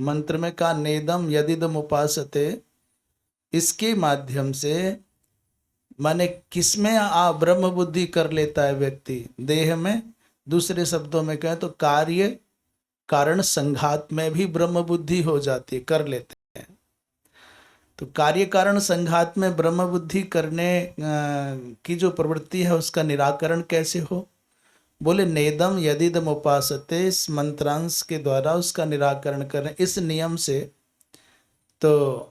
मंत्र में कहा नेदम यदिदम उपासते, इसके माध्यम से माने किसमें आ ब्रह्म बुद्धि कर लेता है व्यक्ति, देह में। दूसरे शब्दों में कहें तो कार्य कारण संघात में भी ब्रह्म बुद्धि हो जाती है, कर लेते हैं। तो कार्य कारण संघात में ब्रह्म बुद्धि करने की जो प्रवृत्ति है उसका निराकरण कैसे हो? बोले नेदम यदिदम उपासते, इस मंत्रांश के द्वारा उसका निराकरण करें इस नियम से। तो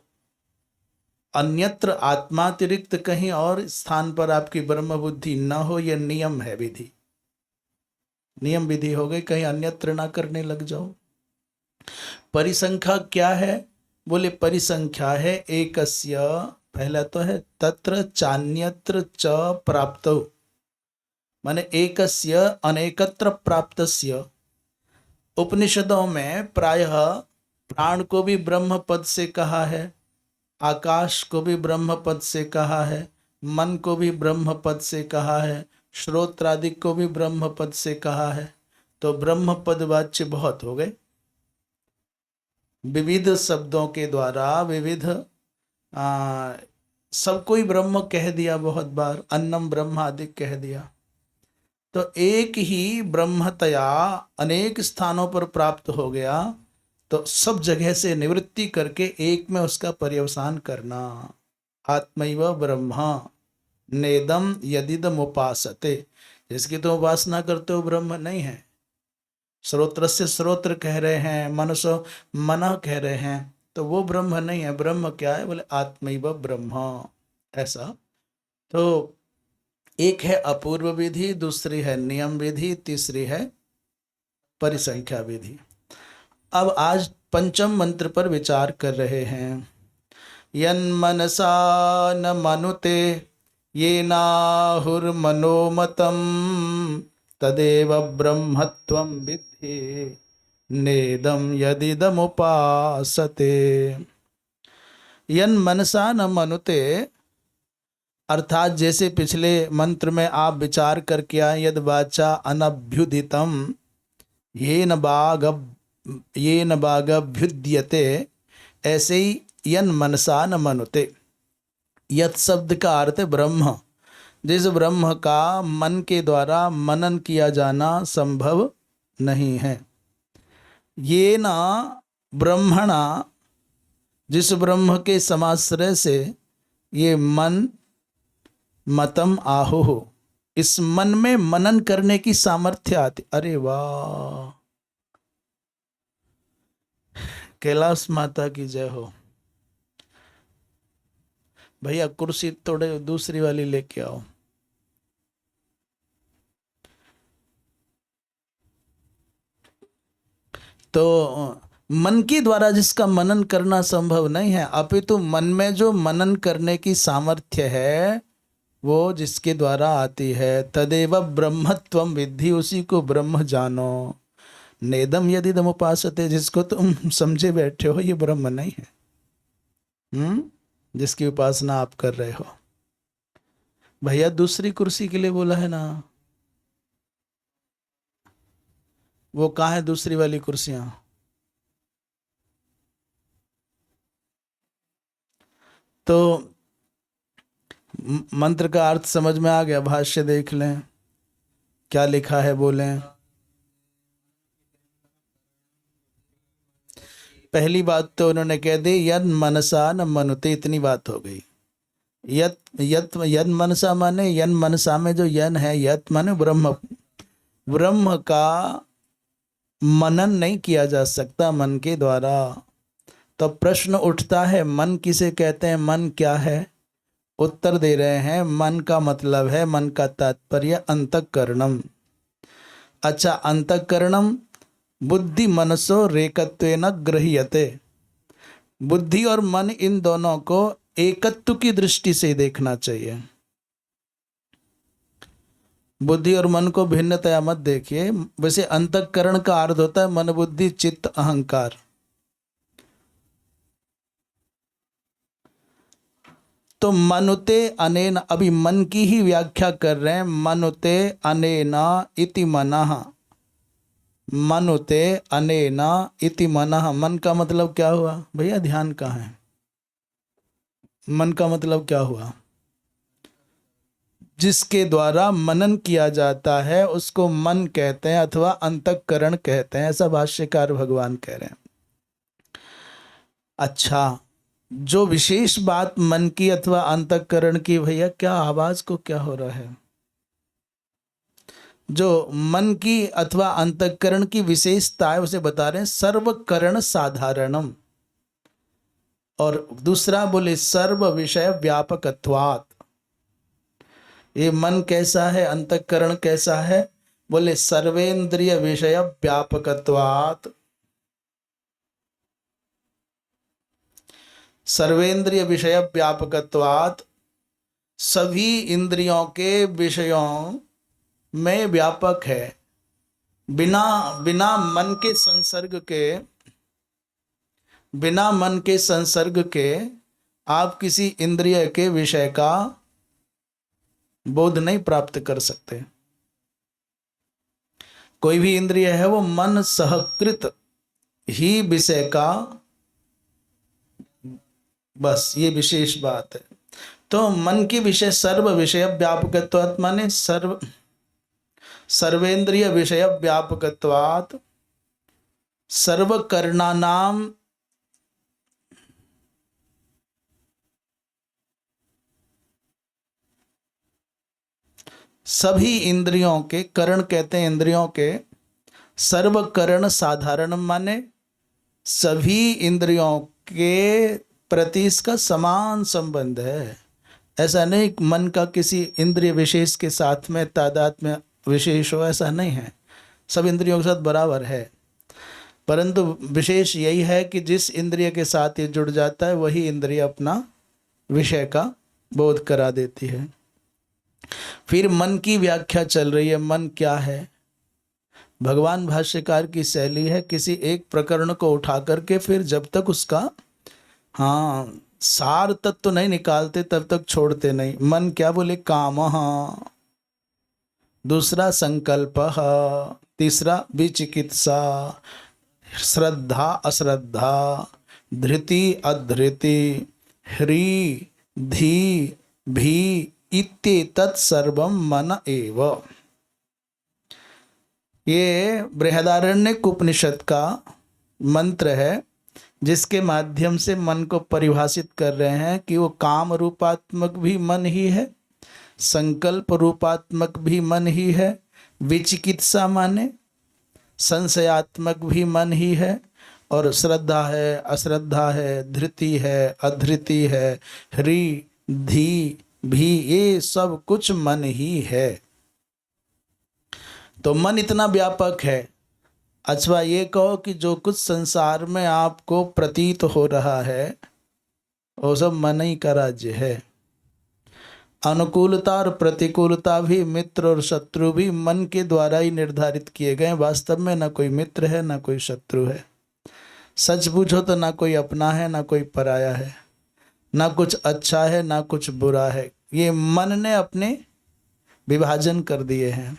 अन्यत्र आत्मातिरिक्त कहीं और स्थान पर आपकी ब्रह्म बुद्धि न हो, यह नियम है, विधि, नियम विधि हो गई, कहीं अन्यत्र ना करने लग जाओ। परिसंख्या क्या है? बोले परिसंख्या है एकस्य, पहला तो है तत्र चान्यत्र च प्राप्तो, माने एकस्य अनेकत्र प्राप्तस्य। उपनिषदों में प्रायः प्राण को भी ब्रह्म पद से कहा है, आकाश को भी ब्रह्म पद से कहा है, मन को भी ब्रह्म पद से कहा है, श्रोत्रादि को भी ब्रह्म पद से कहा है। तो ब्रह्म पद वाच्य बहुत हो गए, विविध शब्दों के द्वारा विविध सबको ही ब्रह्म कह दिया, बहुत बार अन्नम ब्रह्म आदि कह दिया। तो एक ही ब्रह्मतया अनेक स्थानों पर प्राप्त हो गया, तो सब जगह से निवृत्ति करके एक में उसका पर्यवसान करना। आत्मैव ब्रह्म नेदम यदिदम उपासते, जिसकी तो उपासना करते हो ब्रह्म नहीं है। श्रोत्र से श्रोत्र कह रहे हैं, मनसो मन कह रहे हैं, तो वो ब्रह्म नहीं है। ब्रह्म क्या है? बोले आत्मैव ब्रह्म। ऐसा तो एक है अपूर्व विधि, दूसरी है नियम विधि, तीसरी है परिसंख्या विधि। अब आज पंचम मंत्र पर विचार कर रहे हैं। यन्मनसा न मनुते येनाहुर्मनोमतं तदेव ब्रह्मत्वं विद्धि नेदं यदिदमुपासते। यन्मनसा न मनुते, अर्थात जैसे पिछले मंत्र में आप विचार करके आए, यद वाचा अनभ्युदितम येन बागभ्युद्यते, ऐसे ही यन मनसा न मनुते। यत शब्द का अर्थ ब्रह्म, जिस ब्रह्म का मन के द्वारा मनन किया जाना संभव नहीं है। ये ना ब्रह्मणा, जिस ब्रह्म के समाश्रय से ये मन मतम आहो हो, इस मन में मनन करने की सामर्थ्य आती। अरे वाह, कैलाश माता की जय हो। भैया कुर्सी थोड़े दूसरी वाली लेके आओ। तो मन के द्वारा जिसका मनन करना संभव नहीं है, अपितु मन में जो मनन करने की सामर्थ्य है वो जिसके द्वारा आती है, तदेव ब्रह्मत्वम विद्धि, उसी को ब्रह्म जानो। नेदम यदिदम उपासते, जिसको तुम समझे बैठे हो ये ब्रह्म नहीं है, जिसकी उपासना आप कर रहे हो। भैया दूसरी कुर्सी के लिए बोला है ना, वो कहाँ है दूसरी वाली कुर्सियां? तो मंत्र का अर्थ समझ में आ गया? भाष्य देख लें क्या लिखा है, बोलें। पहली बात तो उन्होंने कह दी यद मनसा न मनुते, इतनी बात हो गई। यत यत यद मनसा माने, यन मनसा में जो यन है, यत माने ब्रह्म, ब्रह्म का मनन नहीं किया जा सकता मन के द्वारा। तो प्रश्न उठता है मन किसे कहते हैं, मन क्या है? उत्तर दे रहे हैं मन का मतलब है, मन का तात्पर्य अंतःकरणम। अच्छा, अंतःकरणम बुद्धि मनसो रेकत्वेन गृह्यते। बुद्धि और मन इन दोनों को एकत्व की दृष्टि से देखना चाहिए। बुद्धि और मन को भिन्नतया मत देखिए। वैसे अंतःकरण का अर्थ होता है मन बुद्धि चित्त अहंकार। तो मनुते अनेन, अभी मन की ही व्याख्या कर रहे हैं। मनुते अनेना इति मनः, मनुते अनेना इति मनः। मन का मतलब क्या हुआ भैया? ध्यान कहाँ है? मन का मतलब क्या हुआ? जिसके द्वारा मनन किया जाता है उसको मन कहते हैं अथवा अंतःकरण कहते हैं, ऐसा भाष्यकार भगवान कह रहे हैं। अच्छा, जो विशेष बात मन की अथवा अंतःकरण की, भैया क्या आवाज को क्या हो रहा है? जो मन की अथवा अंतःकरण की विशेषता है उसे बता रहे हैं सर्वकरण साधारणम, और दूसरा बोले सर्व विषय व्यापकत्वात्। ये मन कैसा है, अंतःकरण कैसा है? बोले सर्वेंद्रिय विषय व्यापकत्वात्। सर्वेंद्रिय विषय व्यापकत्वात्, सभी इंद्रियों के विषयों में व्यापक है। बिना बिना मन के संसर्ग के, बिना मन के संसर्ग के आप किसी इंद्रिय के विषय का बोध नहीं प्राप्त कर सकते। कोई भी इंद्रिय है वो मन सहकृत ही विषय का, बस ये विशेष बात है। तो मन के विषय सर्व विषय व्यापकत्वात् माने सर्वेंद्रिय विषय व्यापकत्वात् सर्वकर्णानाम, सभी इंद्रियों के, करण कहते हैं इंद्रियों के, सर्वकरण साधारण माने सभी इंद्रियों के प्रति इसका समान संबंध है। ऐसा नहीं मन का किसी इंद्रिय विशेष के साथ में तादाद में विशेष हो, ऐसा नहीं है। सब इंद्रियों के साथ बराबर है, परंतु विशेष यही है कि जिस इंद्रिय के साथ ये जुड़ जाता है वही इंद्रिय अपना विषय का बोध करा देती है। फिर मन की व्याख्या चल रही है। मन क्या है? भगवान भाष्यकार की शैली है किसी एक प्रकरण को उठा करके फिर जब तक उसका सार तत्व नहीं निकालते तब तक छोड़ते नहीं। मन क्या? बोले काम, दूसरा संकल्प, तीसरा विचिकित्सा, श्रद्धा अश्रद्धा, धृति अधृति, ह्री धी भी इत्येतत् सर्वं मन एव। ये बृहदारण्यक उपनिषद का मंत्र है जिसके माध्यम से मन को परिभाषित कर रहे हैं कि वो काम रूपात्मक भी मन ही है, संकल्प रूपात्मक भी मन ही है, विचिकित्सा माने संशयात्मक भी मन ही है, और श्रद्धा है, अश्रद्धा है, धृति है, अधृति है, ह्री धी भी, ये सब कुछ मन ही है। तो मन इतना व्यापक है। अच्छा, ये कहो कि जो कुछ संसार में आपको प्रतीत हो रहा है वो सब मन ही का राज्य है। अनुकूलता और प्रतिकूलता भी, मित्र और शत्रु भी मन के द्वारा ही निर्धारित किए गए। वास्तव में ना कोई मित्र है ना कोई शत्रु है। सच पूछो तो ना कोई अपना है ना कोई पराया है, ना कुछ अच्छा है ना कुछ बुरा है। ये मन ने अपने विभाजन कर दिए हैं।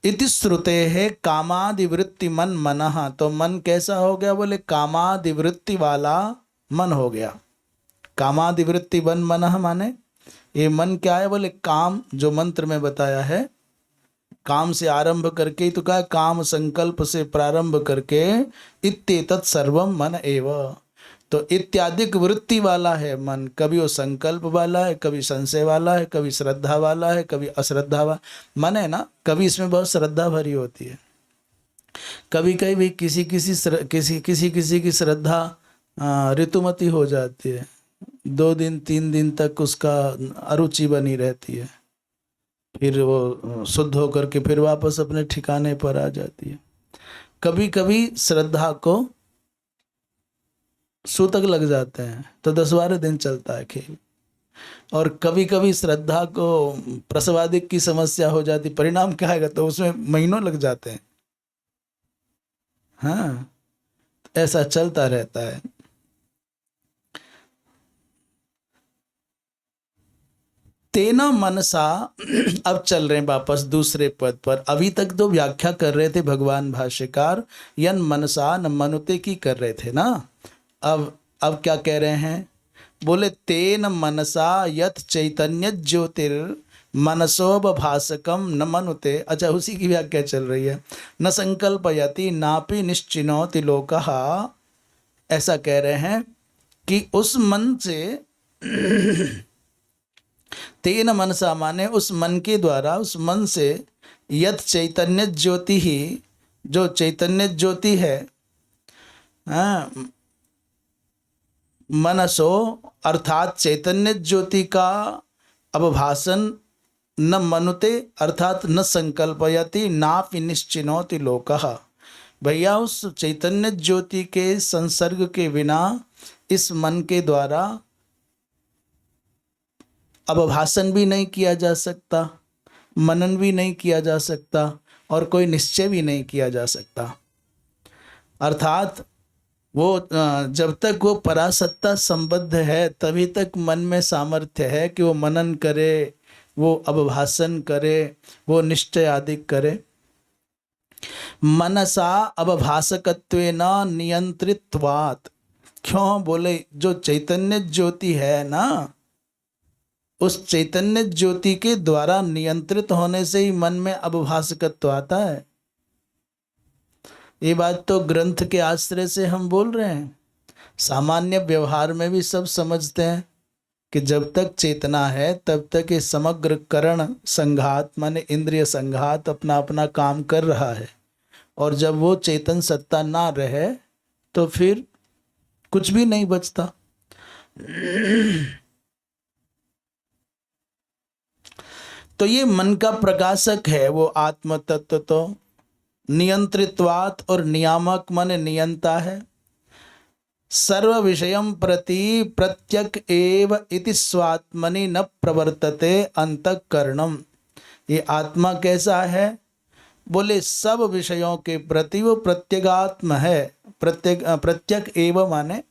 इति श्रुते है कामादिवृत्ति मन मनः। तो मन कैसा हो गया? बोले कामादिवृत्ति वाला मन हो गया। कामादिवृत्ति मन मनः माने ये मन क्या है? बोले काम, जो मंत्र में बताया है, काम से आरंभ करके ही तो कहा, काम संकल्प से प्रारंभ करके इत्येतत् सर्वम मन एव। तो इत्यादिक वृत्ति वाला है मन। कभी वो संकल्प वाला है, कभी संशय वाला है, कभी श्रद्धा वाला है, कभी अश्रद्धा वाला मन है ना। कभी इसमें बहुत श्रद्धा भरी होती है, कभी कभी किसी किसी की श्रद्धा ऋतुमती हो जाती है। 2 दिन 3 दिन तक उसका अरुचि बनी रहती है, फिर वो शुद्ध होकर के फिर वापस अपने ठिकाने पर आ जाती है। कभी कभी श्रद्धा को सूतक लग जाते हैं तो 10-12 दिन चलता है खेल, और कभी कभी श्रद्धा को प्रसवादिक की समस्या हो जाती, परिणाम क्या आएगा तो उसमें महीनों लग जाते हैं। हाँ, ऐसा चलता रहता है। तेना मनसा, अब चल रहे हैं वापस दूसरे पद पर। अभी तक तो व्याख्या कर रहे थे भगवान भाष्यकार, यन मनसा न मनुते की कर रहे थे ना। अब क्या कह रहे हैं? बोले तेन मनसा यत चैतन्य ज्योतिर मनसोबभासकम न मनुते। अच्छा, उसी की व्याख्या चल रही है। न संकल्पयति नापि निश्चिनोति लोकः। ऐसा कह रहे हैं कि उस मन से तेन मनसा माने उस मन के द्वारा, उस मन से यत चैतन्य ज्योति ही, जो चैतन्य ज्योति है, हाँ, मनसो अर्थात चैतन्य ज्योति का अवभाषण न मनुते अर्थात न संकल्पयति नापि निश्चिनोति लोकः। भैया उस चैतन्य ज्योति के संसर्ग के बिना इस मन के द्वारा अवभाषण भी नहीं किया जा सकता, मनन भी नहीं किया जा सकता और कोई निश्चय भी नहीं किया जा सकता। अर्थात वो जब तक वो परासत्ता संबद्ध है तभी तक मन में सामर्थ्य है कि वो मनन करे, वो अवभाषण करे, वो निश्चय आदि करे। मनसा अवभाषकत्वेन नियंत्रित्वात्। क्यों? बोले जो चैतन्य ज्योति है ना, उस चैतन्य ज्योति के द्वारा नियंत्रित होने से ही मन में अवभाषकत्व आता है। ये बात तो ग्रंथ के आश्रय से हम बोल रहे हैं। सामान्य व्यवहार में भी सब समझते हैं कि जब तक चेतना है तब तक ये समग्र करण संघात माने इंद्रिय संघात अपना अपना काम कर रहा है, और जब वो चेतन सत्ता ना रहे तो फिर कुछ भी नहीं बचता। तो ये मन का प्रकाशक है वो आत्म तत्व, तो नियंत्रित्वात् और नियामक माने नियंता है। सर्व विषयम प्रति प्रत्यक एव इति स्वात्मनि न प्रवर्तते अंतःकरणम। ये आत्मा कैसा है? बोले सब विषयों के प्रति वो प्रत्यगात्म है। प्रत्यक एव माने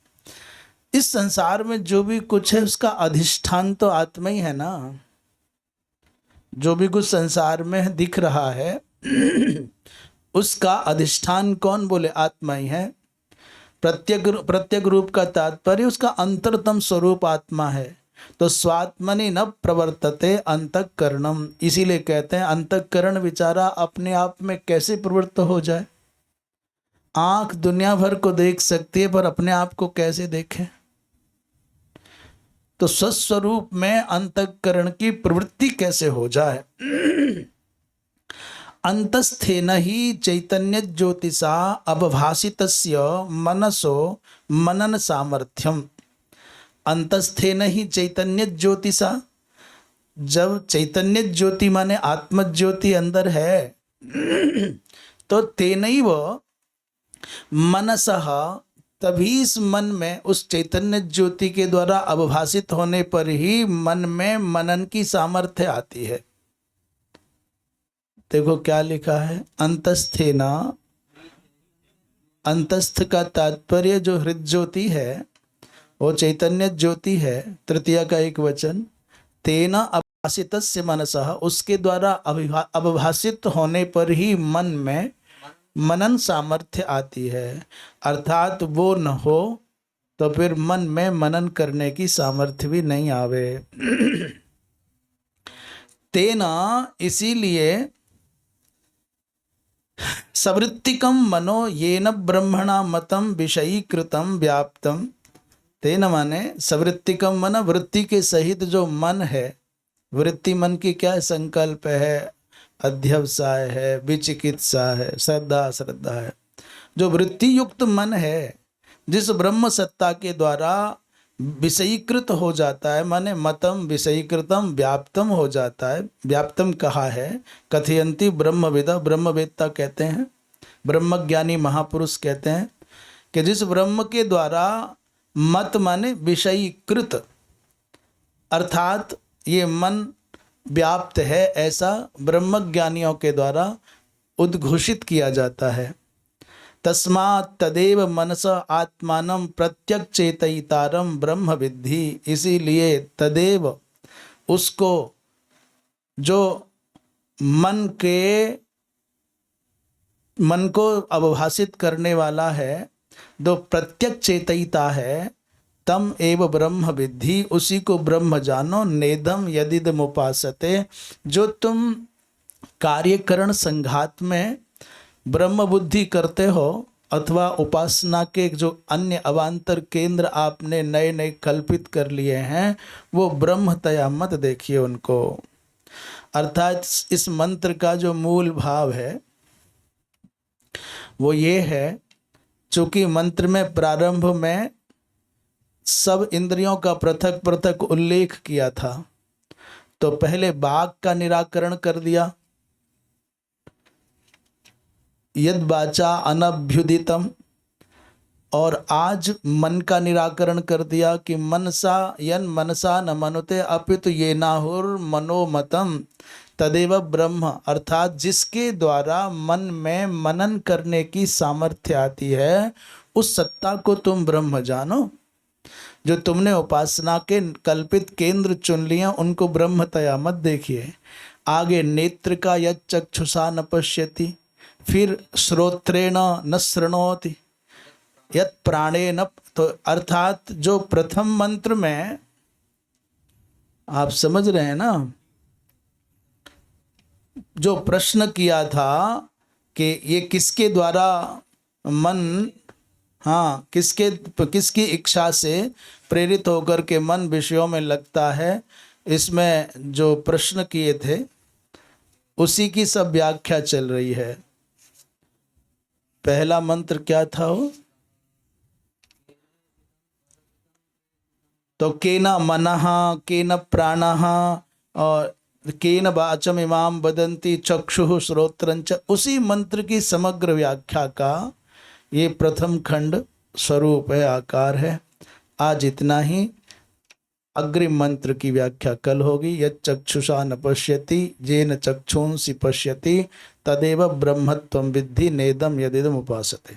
इस संसार में जो भी कुछ है उसका अधिष्ठान तो आत्मा ही है ना। जो भी कुछ संसार में दिख रहा है उसका अधिष्ठान कौन? बोले आत्मा ही है। प्रत्यक रूप का तात्पर्य उसका अंतरतम स्वरूप आत्मा है। तो स्वात्मनि न प्रवर्तते अंतःकरणम, इसीलिए कहते हैं अंतःकरण विचारा अपने आप में कैसे प्रवृत्त हो जाए। आंख दुनिया भर को देख सकती है पर अपने आप को कैसे देखे? तो स्वस्वरूप में अंतःकरण की प्रवृत्ति कैसे हो जाए? अंतस्थेन ही चैतन्य ज्योतिषा अवभाषितस्य मनसो मनन सामर्थ्यम। अंतस्थेन ही चैतन्य ज्योतिषा, जब चैतन्य ज्योति माने आत्म ज्योति अंदर है तो तेनैव मनसः, तभी इस मन में उस चैतन्य ज्योति के द्वारा अवभाषित होने पर ही मन में मनन की सामर्थ्य आती है। देखो क्या लिखा है, अंतस्थेना, अंतस्थ का तात्पर्य जो हृदय ज्योति है वो चैतन्य ज्योति है, तृतीया का एक वचन। तेना अभाषितस्य मनसः, उसके द्वारा अवभाषित होने पर ही मन में मनन सामर्थ्य आती है। अर्थात वो न हो तो फिर मन में मनन करने की सामर्थ्य भी नहीं आवे। तेना, इसीलिए सवृत्तिकम मनो येन ब्रह्मणा मतम विषयीकृतम व्याप्तम। तेना माने सवृत्तिकम मन, वृत्ति के सहित जो मन है। वृत्ति मन की क्या है? संकल्प है, अध्यवसाय है, विचिकित्सा है, श्रद्धा है। जो वृत्ति युक्त मन है, जिस ब्रह्म सत्ता के द्वारा विषयीकृत हो जाता है, माने मतम विषयीकृतम व्याप्तम हो जाता है। व्याप्तम कहा है, कथयंती ब्रह्मविद, ब्रह्मवेत्ता कहते हैं, ब्रह्मज्ञानी महापुरुष कहते हैं कि जिस ब्रह्म के द्वारा मत माने विषयीकृत, अर्थात ये मन व्याप्त है, ऐसा ब्रह्मज्ञानियों के द्वारा उद्घोषित किया जाता है। तस्मात् तदेव मनस आत्मानं प्रत्यक् चेतयितारं ब्रह्म विद्धि। इसीलिए तदेव उसको जो मन को अवभाषित करने वाला है, जो प्रत्यक्ष चेतयिता है, तम एव ब्रह्म विद्धि, उसी को ब्रह्म जानो। नेदम यदिदम उपासते, जो तुम कार्यकरण संघात में ब्रह्म बुद्धि करते हो अथवा उपासना के जो अन्य अवान्तर केंद्र आपने नए नए कल्पित कर लिए हैं, वो ब्रह्मतया मत देखिए उनको। अर्थात इस मंत्र का जो मूल भाव है वो ये है, चूंकि मंत्र में प्रारंभ में सब इंद्रियों का पृथक पृथक उल्लेख किया था, तो पहले बाघ का निराकरण कर दिया, यद वाचा अनभ्युदितम, और आज मन का निराकरण कर दिया कि मनसा यन मनसा न मनुते अपितु ये नाहुर मनोमतम तदेव ब्रह्म, अर्थात जिसके द्वारा मन में मनन करने की सामर्थ्य आती है, उस सत्ता को तुम ब्रह्म जानो। जो तुमने उपासना के कल्पित केंद्र चुन लिए उनको ब्रह्मतया मत देखिए। आगे नेत्र का यत् चक्षुषा न पश्यति, फिर श्रोत्रेण न शृणोति, यत् प्राणे न, तो अर्थात जो प्रथम मंत्र में आप समझ रहे हैं ना, जो प्रश्न किया था कि ये किसके द्वारा मन, हाँ, किसकी इच्छा से प्रेरित होकर के मन विषयों में लगता है, इसमें जो प्रश्न किए थे उसी की सब व्याख्या चल रही है। पहला मंत्र क्या था वो, तो केन मनः केन प्राणः और केन वाचम इमाम वदन्ति चक्षुः श्रोत्रंच, उसी मंत्र की समग्र व्याख्या का ये प्रथम खंड स्वरूप है, आकार है। आज इतना ही, अग्रिम मंत्र की व्याख्या कल होगी। यत् चक्षुषा न पश्यति येन चक्षुंसि पश्यति तदेव ब्रह्मत्वं विद्धि नेदम यदिदम उपासते।